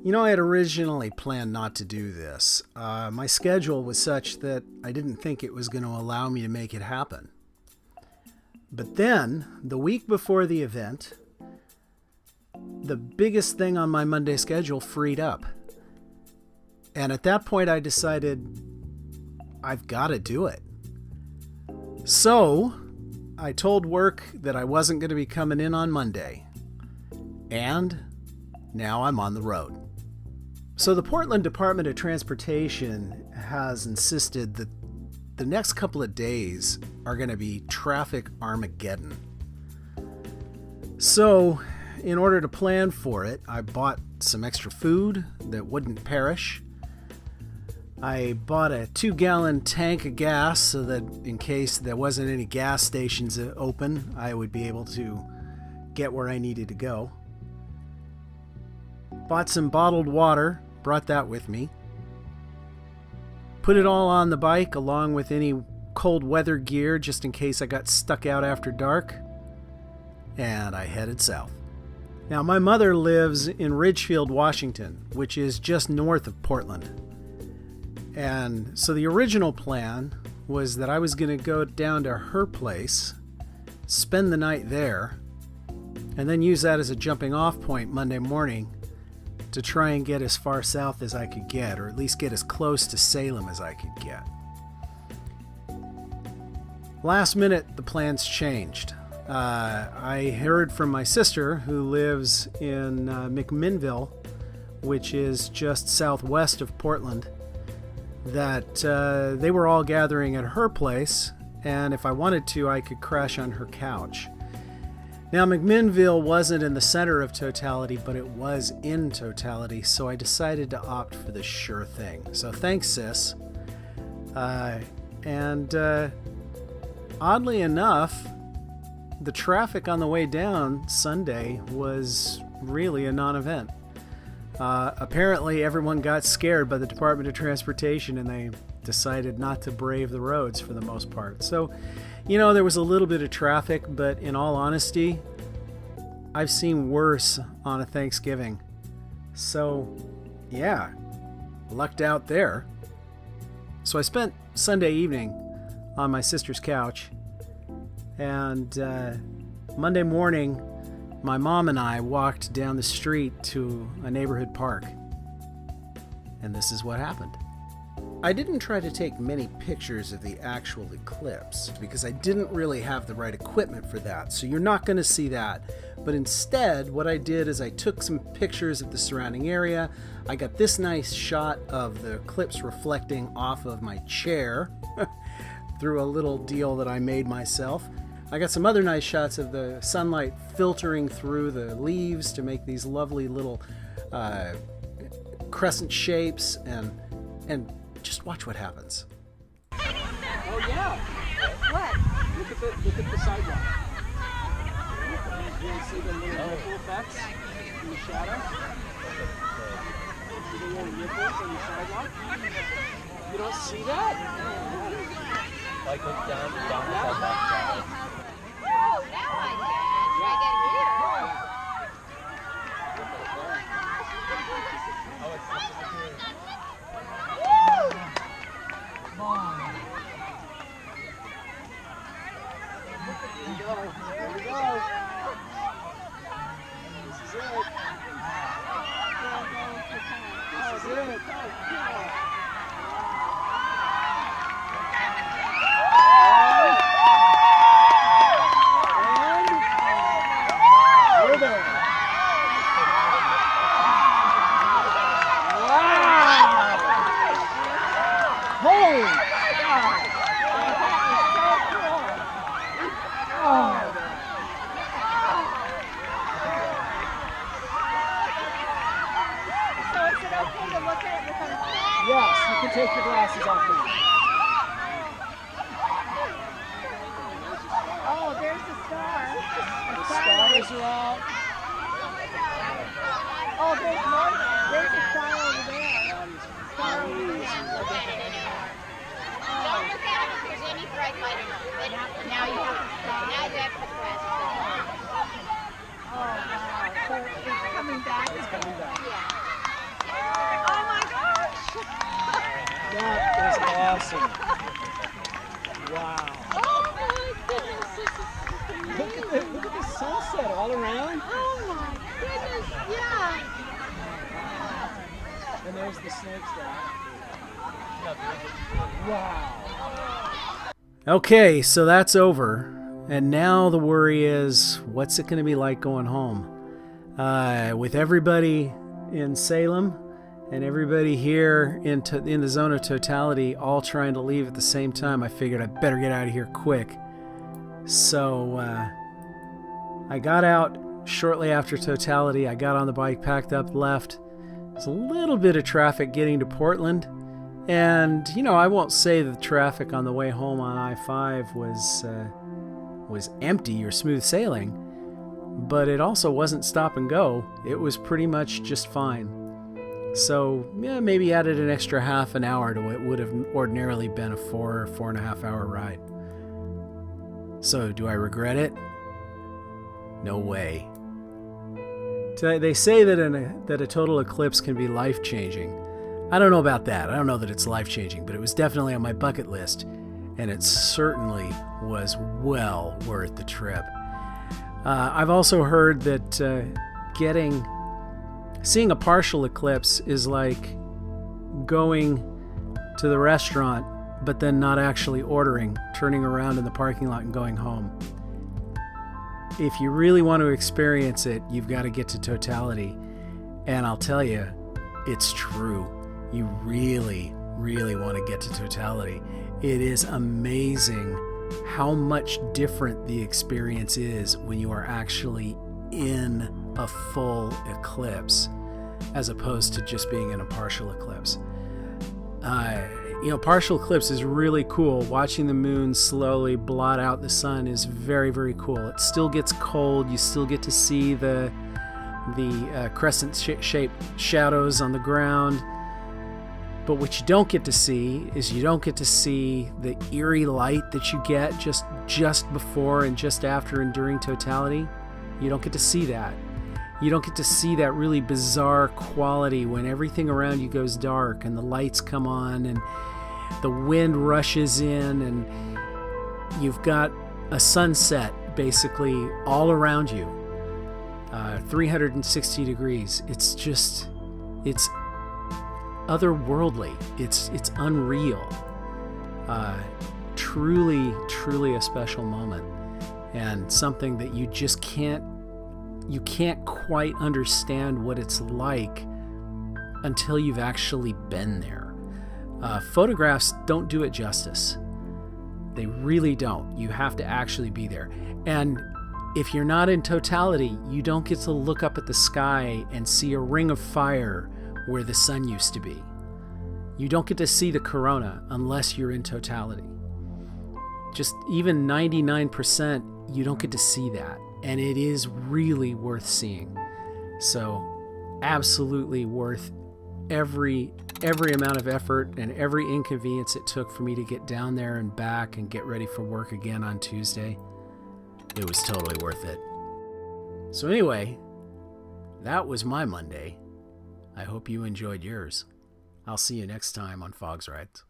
You know, I had originally planned not to do this. My schedule was such that I didn't think it was going to allow me to make it happen. But then, the week before the event, the biggest thing on my Monday schedule freed up. And at that point, I decided I've got to do it. So, I told work that I wasn't going to be coming in on Monday. And now I'm on the road. So the Portland Department of Transportation has insisted that the next couple of days are going to be traffic Armageddon. So, in order to plan for it, I bought some extra food that wouldn't perish. I bought a 2-gallon tank of gas so that in case there wasn't any gas stations open, I would be able to get where I needed to go. Bought some bottled water, brought that with me. Put it all on the bike along with any cold weather gear just in case I got stuck out after dark. And I headed south. Now, my mother lives in Ridgefield, Washington, which is just north of Portland. And so the original plan was that I was going to go down to her place, spend the night there, and then use that as a jumping off point Monday morning to try and get as far south as I could get, or at least get as close to Salem as I could get. Last minute, the plans changed. I heard from my sister, who lives in McMinnville, which is just southwest of Portland, that they were all gathering at her place, and if I wanted to, I could crash on her couch. Now, McMinnville wasn't in the center of totality, but it was in totality, so I decided to opt for the sure thing. So thanks, sis. Oddly enough, the traffic on the way down Sunday was really a non-event. Apparently, everyone got scared by the Department of Transportation, and they decided not to brave the roads for the most part. So, you know, there was a little bit of traffic, but in all honesty, I've seen worse on a Thanksgiving. So, yeah, lucked out there. So I spent Sunday evening on my sister's couch, and Monday morning, my mom and I walked down the street to a neighborhood park. And this is what happened. I didn't try to take many pictures of the actual eclipse because I didn't really have the right equipment for that, so you're not going to see that. But instead, what I did is I took some pictures of the surrounding area. I got this nice shot of the eclipse reflecting off of my chair through a little deal that I made myself. I got some other nice shots of the sunlight filtering through the leaves to make these lovely little crescent shapes, and just watch what happens. Oh yeah. What? Look at the sidewalk. You see the little ripple effects in the shadow? See the little ripples on the sidewalk? You don't see that? Like look down the sidewalk. Oh, now I get here. Here we go. This is it. This is it. We're there. Wow! Holy God! Oh. So is it okay to look at it with our glasses? Yes, you can take your glasses off now. Oh, there's the star. The stars are out. Oh, there's more. There's a star over there. Star over there. Don't look at it if there's any bright light in it. Now you have to put the glasses on. Oh, wow. So it's coming back. It's coming back. Yeah. That is awesome. Wow. Oh my goodness, this is amazing. Look at the sunset all around. Oh my goodness, yeah. And there's the smokestack. Wow. Okay, so that's over. And now the worry is, what's it going to be like going home? With everybody in Salem and everybody here in the zone of totality all trying to leave at the same time, I figured I better get out of here quick. So I got out shortly after totality. I got on the bike, packed up, left. There's a little bit of traffic getting to Portland. And, you know, I won't say the traffic on the way home on I-5 was empty or smooth sailing, but it also wasn't stop and go. It was pretty much just fine. So, yeah, maybe added an extra half an hour to what would have ordinarily been a 4.5 hour ride. So, do I regret it? No way. They say that a total eclipse can be life-changing. I don't know about that. I don't know that it's life-changing, but it was definitely on my bucket list, and it certainly was well worth the trip. I've also heard that seeing a partial eclipse is like going to the restaurant, but then not actually ordering, turning around in the parking lot and going home. If you really want to experience it, you've got to get to totality. And I'll tell you, it's true. You really, really want to get to totality. It is amazing how much different the experience is when you are actually in a full eclipse as opposed to just being in a partial eclipse. Partial eclipse is really cool. Watching the moon slowly blot out the sun is very, very cool. It still gets cold. You still get to see the crescent-shaped shadows on the ground. But what you don't get to see is you don't get to see the eerie light that you get just before and just after and during totality. You don't get to see that. You don't get to see that really bizarre quality when everything around you goes dark and the lights come on and the wind rushes in and you've got a sunset basically all around you. 360 degrees. It's otherworldly. It's unreal. Truly a special moment, and something that you just can't quite understand what it's like until you've actually been there. Photographs don't do it justice. They really don't. You have to actually be there. And if you're not in totality, you don't get to look up at the sky and see a ring of fire where the sun used to be. You don't get to see the corona unless you're in totality. Just even 99%, you don't get to see that. And it is really worth seeing. So absolutely worth every amount of effort and every inconvenience it took for me to get down there and back and get ready for work again on Tuesday. It was totally worth it. So anyway, that was my Monday. I hope you enjoyed yours. I'll see you next time on Fogs Rides.